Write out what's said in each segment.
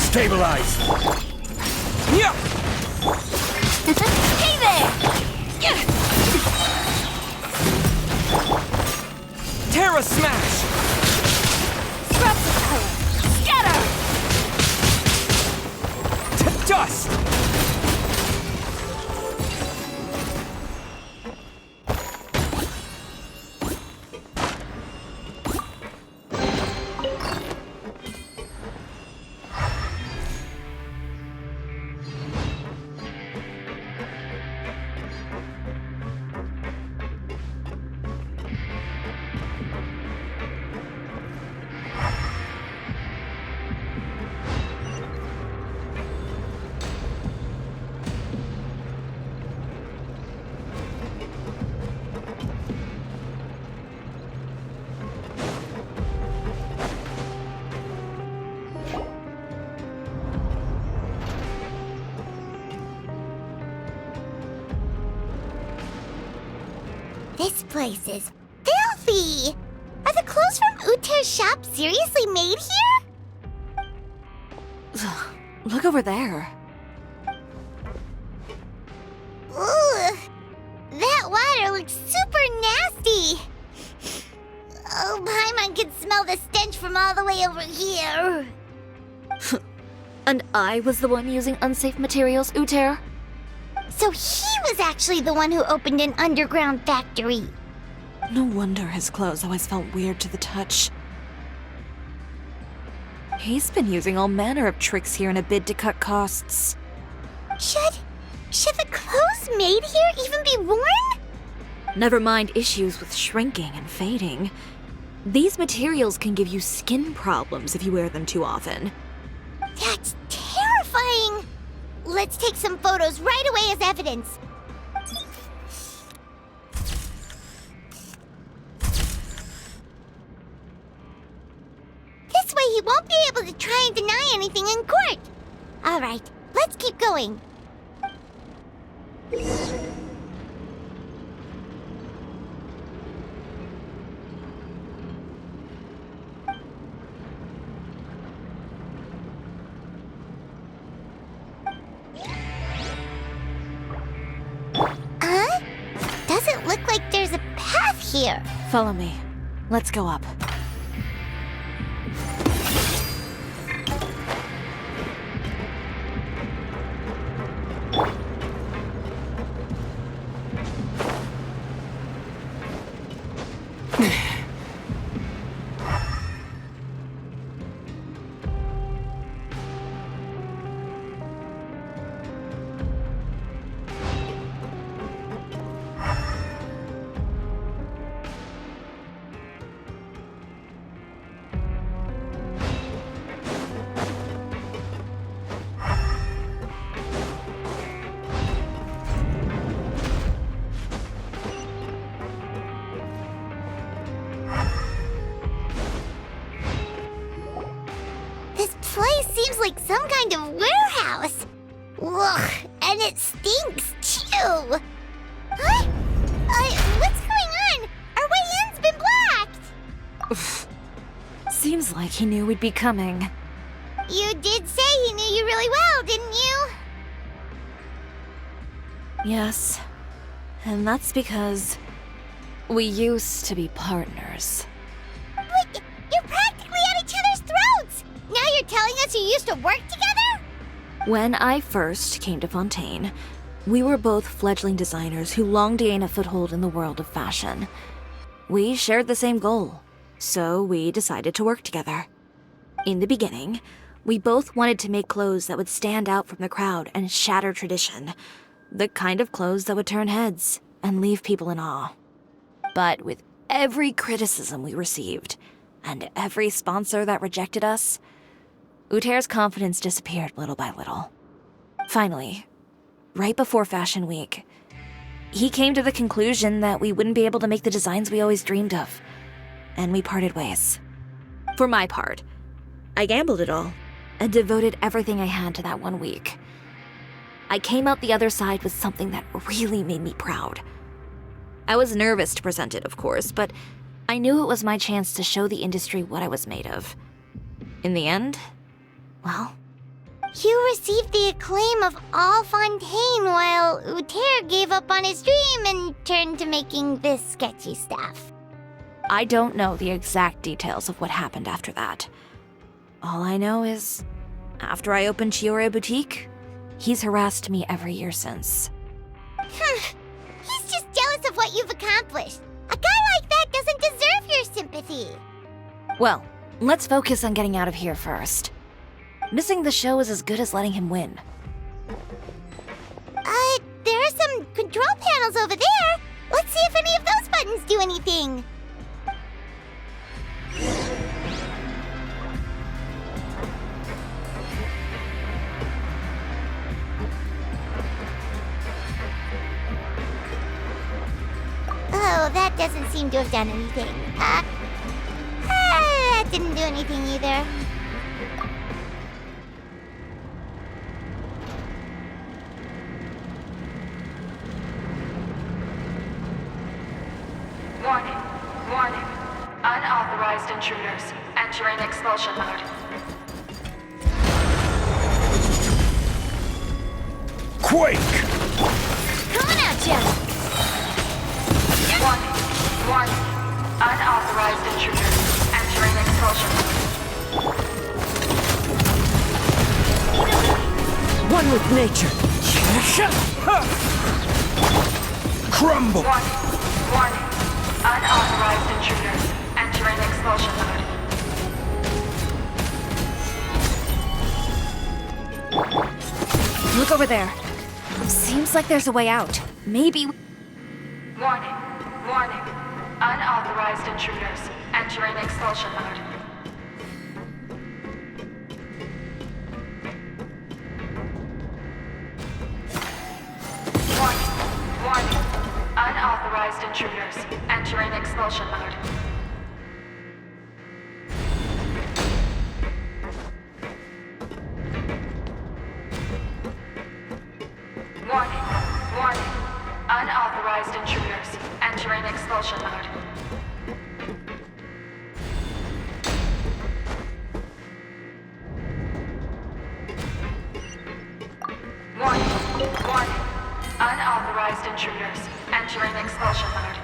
Stabilize! Yeah! Hey there! Terra Smash! Disruptive color! Scatter! Dust! This place is filthy! Are the clothes from Uter's shop seriously made here? Look over there. Ooh, that water looks super nasty! Oh, Paimon can smell the stench from all the way over here. And I was the one using unsafe materials, Uter? So he was actually the one who opened an underground factory. No wonder his clothes always felt weird to the touch. He's been using all manner of tricks here in a bid to cut costs. Should the clothes made here even be worn? Never mind issues with shrinking and fading. These materials can give you skin problems if you wear them too often. That's terrifying! Let's take some photos right away as evidence. This way he won't be able to try and deny anything in court. All right, let's keep going. Doesn't look like there's a path here. Follow me. Let's go up. This place seems like some kind of warehouse. Ugh, and it stinks too. Huh? What's going on? Our way in's been blocked. Seems like he knew we'd be coming. You did say he knew you really well, didn't you? Yes. And that's because we used to be partners. But you're practically at each other's throats. Now you're telling us you used to work together? When I first came to Fontaine, we were both fledgling designers who longed to gain a foothold in the world of fashion. We shared the same goal, so we decided to work together. In the beginning, we both wanted to make clothes that would stand out from the crowd and shatter tradition. The kind of clothes that would turn heads and leave people in awe. But with every criticism we received, and every sponsor that rejected us, Uter's confidence disappeared little by little. Finally, right before Fashion Week, he came to the conclusion that we wouldn't be able to make the designs we always dreamed of, and we parted ways. For my part, I gambled it all and devoted everything I had to that 1 week. I came out the other side with something that really made me proud. I was nervous to present it, of course, but I knew it was my chance to show the industry what I was made of. In the end, well, You received the acclaim of all Fontaine while Uter gave up on his dream and turned to making this sketchy stuff. I don't know the exact details of what happened after that. All I know is, after I opened Chiore Boutique, he's harassed me every year since. He's just jealous of what you've accomplished. A guy like that doesn't deserve your sympathy. Well, let's focus on getting out of here first. Missing the show is as good as letting him win. There are some control panels over there. Let's see if any of those buttons do anything. Oh, that doesn't seem to have done anything. That didn't do anything either. Warning, warning. Unauthorized intruders entering expulsion mode. Quake! Come on out, Jeff. Warning, warning. Unauthorized intruders entering expulsion mode. One with nature. Crumble! Warning, warning. Unauthorized intruders entering expulsion mode. Look over there. Seems like there's a way out. Maybe... Warning, warning. Unauthorized intruders entering expulsion mode. Warning, warning. Unauthorized intruders entering expulsion mode. Warning, warning. Unauthorized intruders entering expulsion mode. Warning, warning. Unauthorized intruders entering expulsion mode.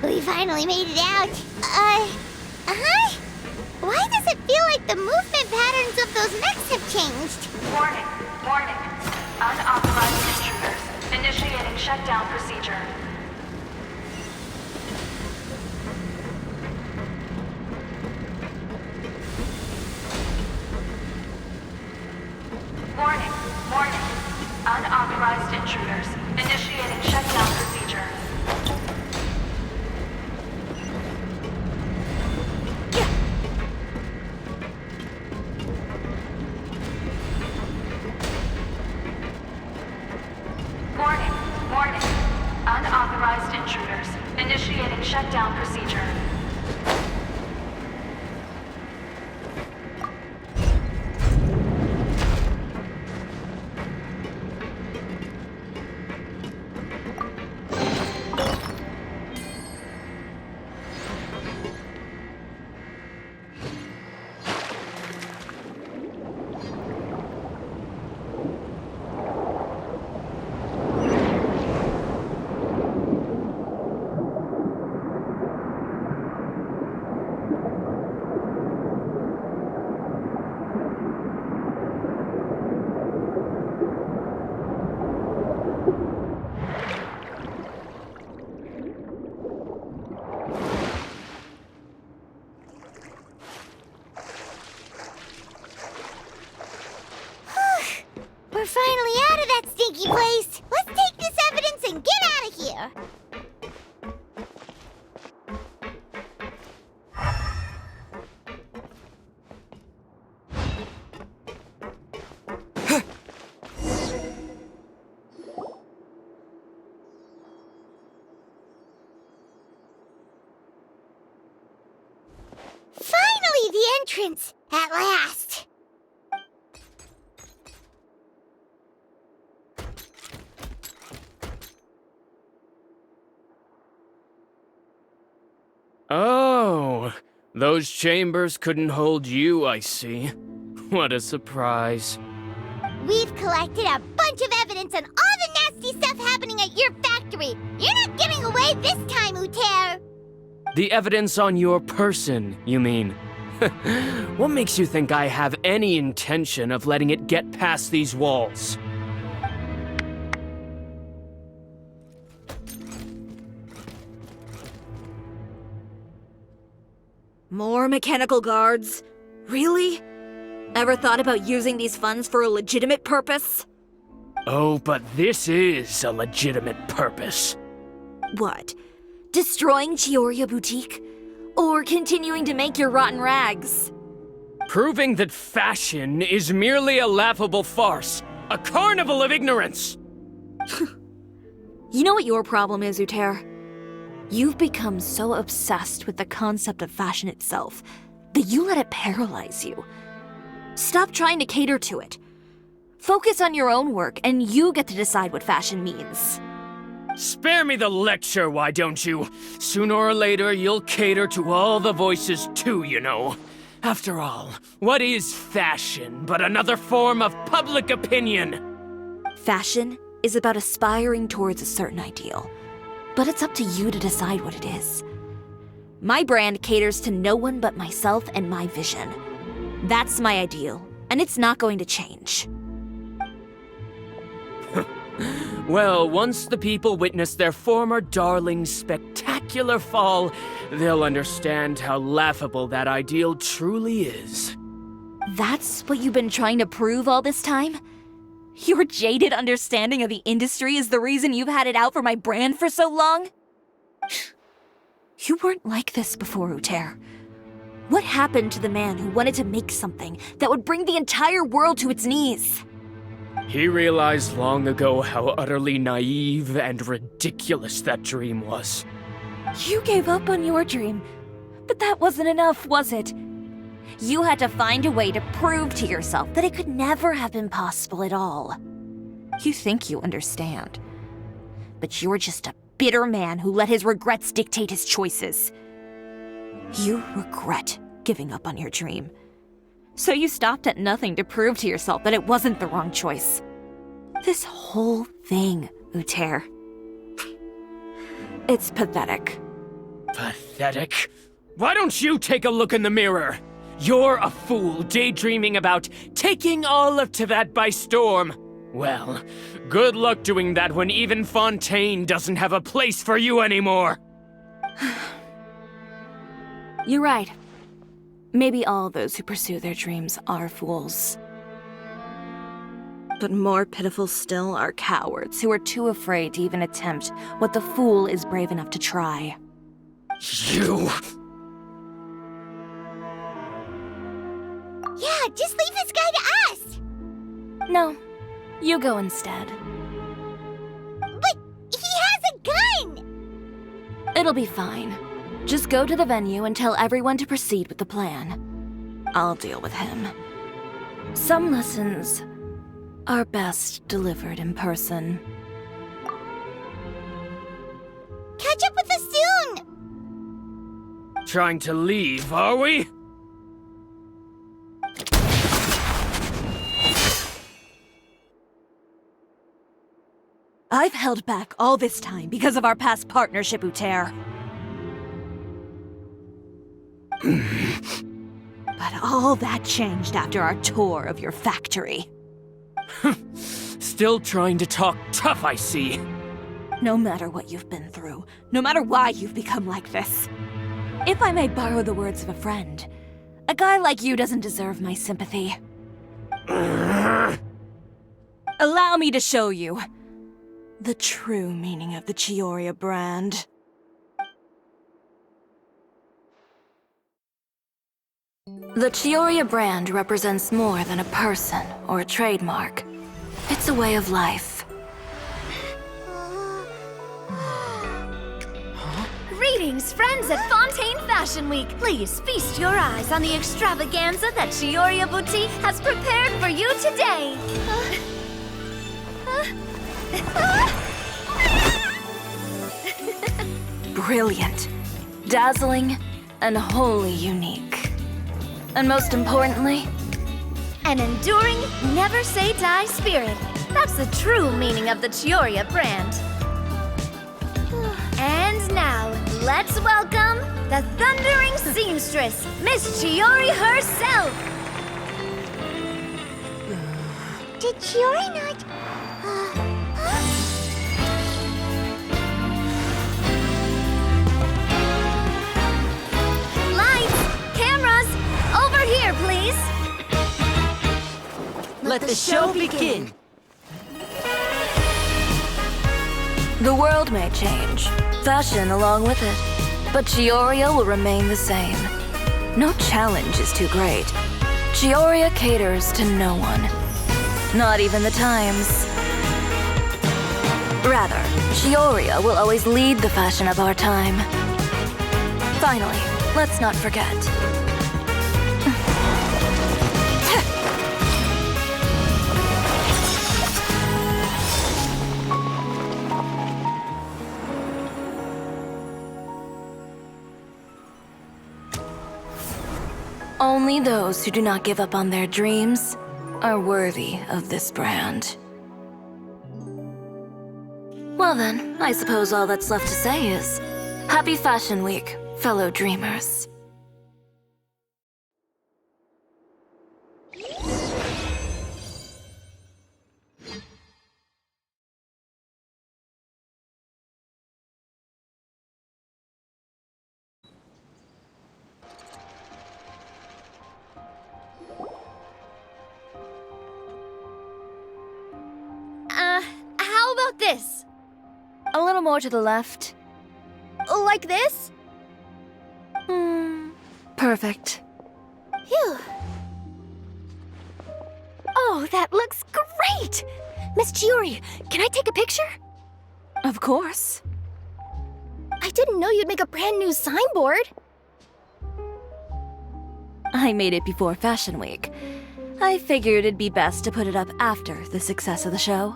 We finally made it out. Why does it feel like the movement patterns of those mechs have changed? Warning, warning. Unauthorized intruders initiating shutdown procedure. Warning, warning. Unauthorized intruders initiating shutdown procedure. Warning, warning. Unauthorized intruders initiating shutdown procedure. We're finally out of that stinky place. Let's take this evidence and get out of here. Finally, the entrance! At last! Those chambers couldn't hold you, I see. What a surprise. We've collected a bunch of evidence on all the nasty stuff happening at your factory. You're not getting away this time, Uter. The evidence on your person, you mean? What makes you think I have any intention of letting it get past these walls? More mechanical guards? Really? Ever thought about using these funds for a legitimate purpose? Oh, but this is a legitimate purpose. What? Destroying Chioria Boutique? Or continuing to make your rotten rags? Proving that fashion is merely a laughable farce, a carnival of ignorance. You know what your problem is, Uter? You've become so obsessed with the concept of fashion itself that you let it paralyze you. Stop trying to cater to it. Focus on your own work, and you get to decide what fashion means. Spare me the lecture, why don't you? Sooner or later, you'll cater to all the voices too, you know. After all, what is fashion but another form of public opinion? Fashion is about aspiring towards a certain ideal, but it's up to you to decide what it is. My brand caters to no one but myself and my vision. That's my ideal, and it's not going to change. Well, once the people witness their former darling's spectacular fall, they'll understand how laughable that ideal truly is. That's what you've been trying to prove all this time? Your jaded understanding of the industry is the reason you've had it out for my brand for so long? You weren't like this before, Uter. What happened to the man who wanted to make something that would bring the entire world to its knees? He realized long ago how utterly naive and ridiculous that dream was. You gave up on your dream, but that wasn't enough, was it? You had to find a way to prove to yourself that it could never have been possible at all. You think you understand, but you're just a bitter man who let his regrets dictate his choices. You regret giving up on your dream. So you stopped at nothing to prove to yourself that it wasn't the wrong choice. This whole thing, Uter. It's pathetic. Pathetic? Why don't you take a look in the mirror? You're a fool daydreaming about taking all of Teyvat by storm. Well, good luck doing that when even Fontaine doesn't have a place for you anymore. You're right. Maybe all those who pursue their dreams are fools. But more pitiful still are cowards who are too afraid to even attempt what the fool is brave enough to try. You! Yeah, just leave this guy to us. No, you go instead. But he has a gun. It'll be fine. Just go to the venue and tell everyone to proceed with the plan. I'll deal with him. Some lessons are best delivered in person. Catch up with us soon. Trying to leave, are we? I've held back all this time because of our past partnership, Uter. But all that changed after our tour of your factory. Still trying to talk tough, I see. No matter what you've been through, no matter why you've become like this. If I may borrow the words of a friend, a guy like you doesn't deserve my sympathy. Allow me to show you the true meaning of the Chioria brand. The Chioria brand represents more than a person or a trademark. It's a way of life. Greetings, friends at Fontaine Fashion Week. Please feast your eyes on the extravaganza that Chioria Boutique has prepared for you today. Brilliant, dazzling, and wholly unique. And most importantly, An enduring, never say die spirit. That's the true meaning of the Chioria brand. And now, let's welcome the thundering seamstress, Miss Chiori herself! Did Chiori not... Lights, cameras, over here, please! Let the show begin. the world may change, fashion along with it, but Chioria will remain the same. No challenge is too great. Chioria caters to no one. Not even the times. Rather, Chioria will always lead the fashion of our time. Finally, let's not forget. Only those who do not give up on their dreams are worthy of this brand. Well then, I suppose all that's left to say is, Happy Fashion Week, fellow dreamers. How about this? A little more to the left. Like this? Perfect. Phew. Oh, that looks great! Miss Chiori, can I take a picture? Of course. I didn't know you'd make a brand new signboard. I made it before Fashion Week. I figured it'd be best to put it up after the success of the show.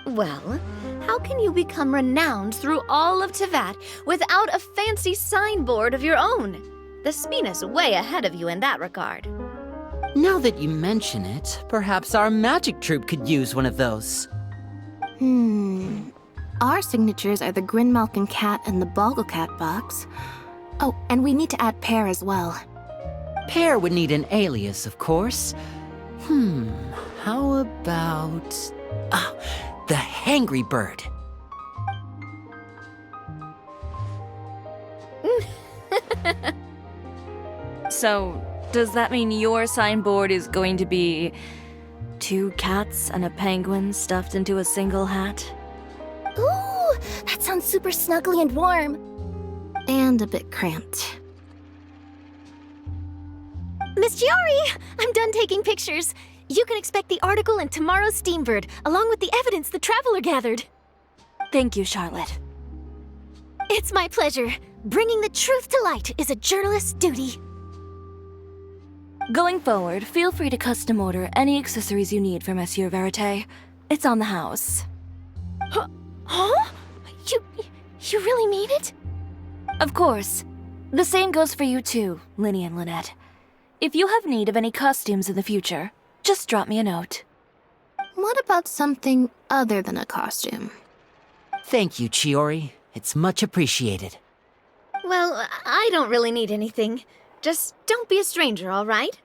Well, how can you become renowned through all of Teyvat without a fancy signboard of your own? The Spina's way ahead of you in that regard. Now that you mention it, perhaps our magic troupe could use one of those. Our signatures are the Grinmalkin cat and the Bogglecat box. Oh, and we need to add Pear as well. Pear would need an alias, of course. How about... the Hangry Bird. So, does that mean your signboard is going to be 2 cats and a penguin stuffed into a single hat? Ooh, that sounds super snuggly and warm. And a bit cramped. Miss Chiori, I'm done taking pictures. You can expect the article in tomorrow's Steambird, along with the evidence the Traveler gathered. Thank you, Charlotte. It's my pleasure. Bringing the truth to light is a journalist's duty. Going forward, feel free to custom order any accessories you need for Monsieur Verite. It's on the house. Huh? You really mean it? Of course. The same goes for you too, Linny and Lynette. If you have need of any costumes in the future, just drop me a note. What about something other than a costume? Thank you, Chiori. It's much appreciated. Well, I don't really need anything. Just don't be a stranger, all right?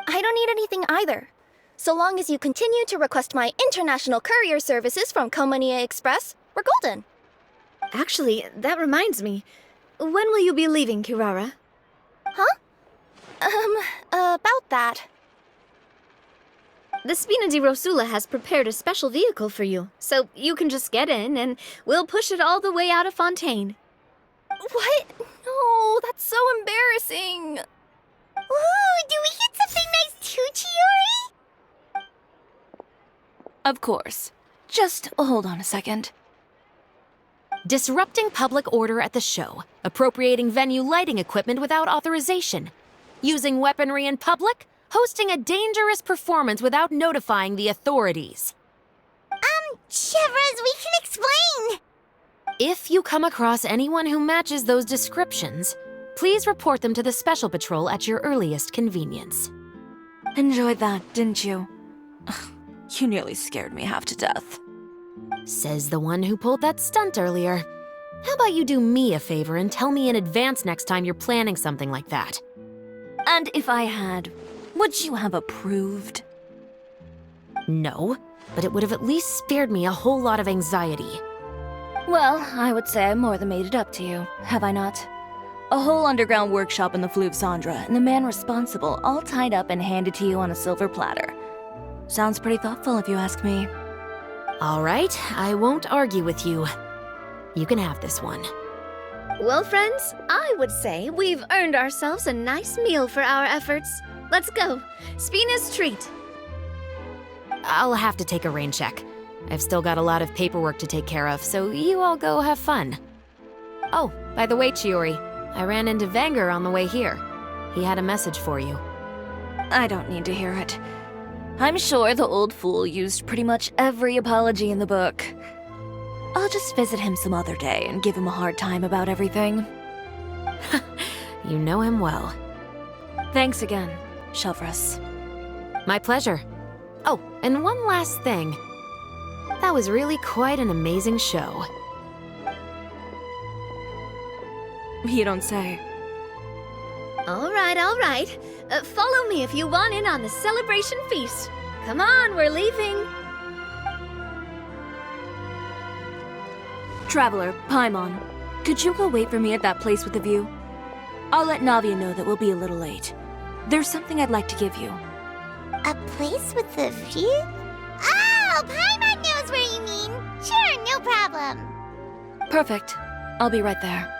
I don't need anything either. So long as you continue to request my international courier services from Komania Express, we're golden. Actually, that reminds me. When will you be leaving, Kirara? Huh? About that. The Spina di Rosula has prepared a special vehicle for you, so you can just get in and we'll push it all the way out of Fontaine. What? No, that's so embarrassing. Ooh, do we get something nice too, Chiori? Of course. Just hold on a second. Disrupting public order at the show, appropriating venue lighting equipment without authorization, using weaponry in public, hosting a dangerous performance without notifying the authorities. Chevras, we can explain. If you come across anyone who matches those descriptions, Please report them to the Special Patrol at your earliest convenience. Enjoyed that, didn't you? Ugh, you nearly scared me half to death. Says the one who pulled that stunt earlier. How about you do me a favor and tell me in advance next time you're planning something like that? And if I had, would you have approved? No, but it would have at least spared me a whole lot of anxiety. Well, I would say I more than made it up to you, have I not? A whole underground workshop in the Fleuve Sandra, and the man responsible all tied up and handed to you on a silver platter. Sounds pretty thoughtful if you ask me. All right, I won't argue with you. You can have this one. Well, friends, I would say we've earned ourselves a nice meal for our efforts. Let's go. Spina's treat. I'll have to take a rain check. I've still got a lot of paperwork to take care of, so you all go have fun. Oh, by the way, Chiori, I ran into Vanger on the way here. He had a message for you. I don't need to hear it. I'm sure the old fool used pretty much every apology in the book. I'll just visit him some other day and give him a hard time about everything. You know him well. Thanks again, Shelvrus. My pleasure. Oh, and one last thing. That was really quite an amazing show. You don't say. All right, all right. Follow me if you want in on the celebration feast. Come on, we're leaving. Traveler, Paimon, could you go wait for me at that place with the view? I'll let Navia know that we'll be a little late. There's something I'd like to give you. A place with a view? Oh, Paimon knows where you mean. Sure, no problem. Perfect. I'll be right there.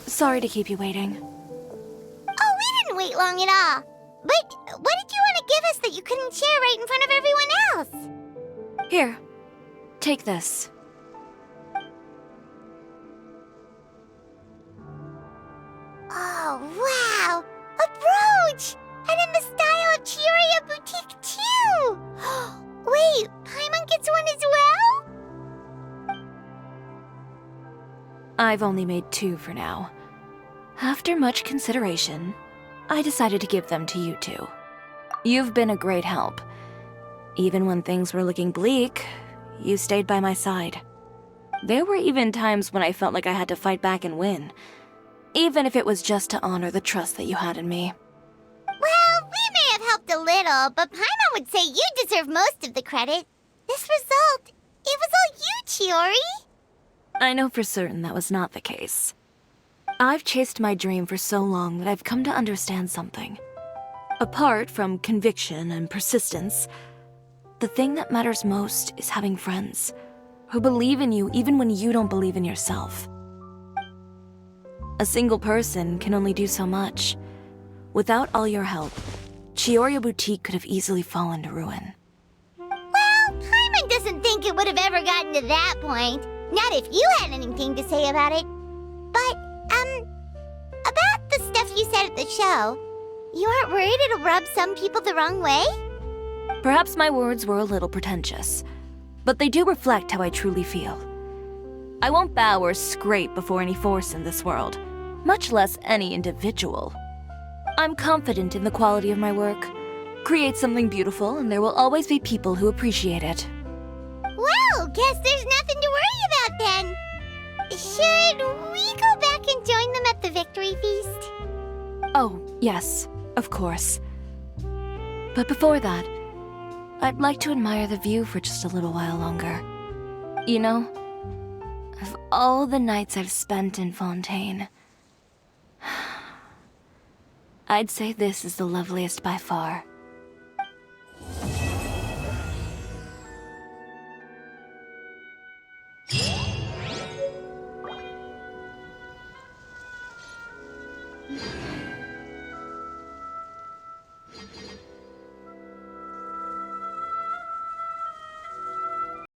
Sorry to keep you waiting. Oh, we didn't wait long at all. But what did you want to give us that you couldn't share right in front of everyone else? Here, take this. Oh, wow! A brooch! And in the style of Chioria Boutique, too! Wait, Paimon gets one as well? I've only made 2 for now. After much consideration, I decided to give them to you two. You've been a great help. Even when things were looking bleak, you stayed by my side. There were even times when I felt like I had to fight back and win, even if it was just to honor the trust that you had in me. Well, we may have helped a little, but Paimon would say you deserve most of the credit. This result, it was all you, Chiori. I know for certain that was not the case. I've chased my dream for so long that I've come to understand something. Apart from conviction and persistence, the thing that matters most is having friends who believe in you even when you don't believe in yourself. A single person can only do so much. Without all your help, Chioria Boutique could have easily fallen to ruin. Well, Paimon doesn't think it would have ever gotten to that point. Not if you had anything to say about it. But, about the stuff you said at the show, you aren't worried it'll rub some people the wrong way? Perhaps my words were a little pretentious, but they do reflect how I truly feel. I won't bow or scrape before any force in this world, much less any individual. I'm confident in the quality of my work. Create something beautiful, and there will always be people who appreciate it. Well, guess there's nothing to worry about then. Should we go back and join them at the victory feast? Oh, yes, of course. But before that, I'd like to admire the view for just a little while longer. You know, of all the nights I've spent in Fontaine, I'd say this is the loveliest by far.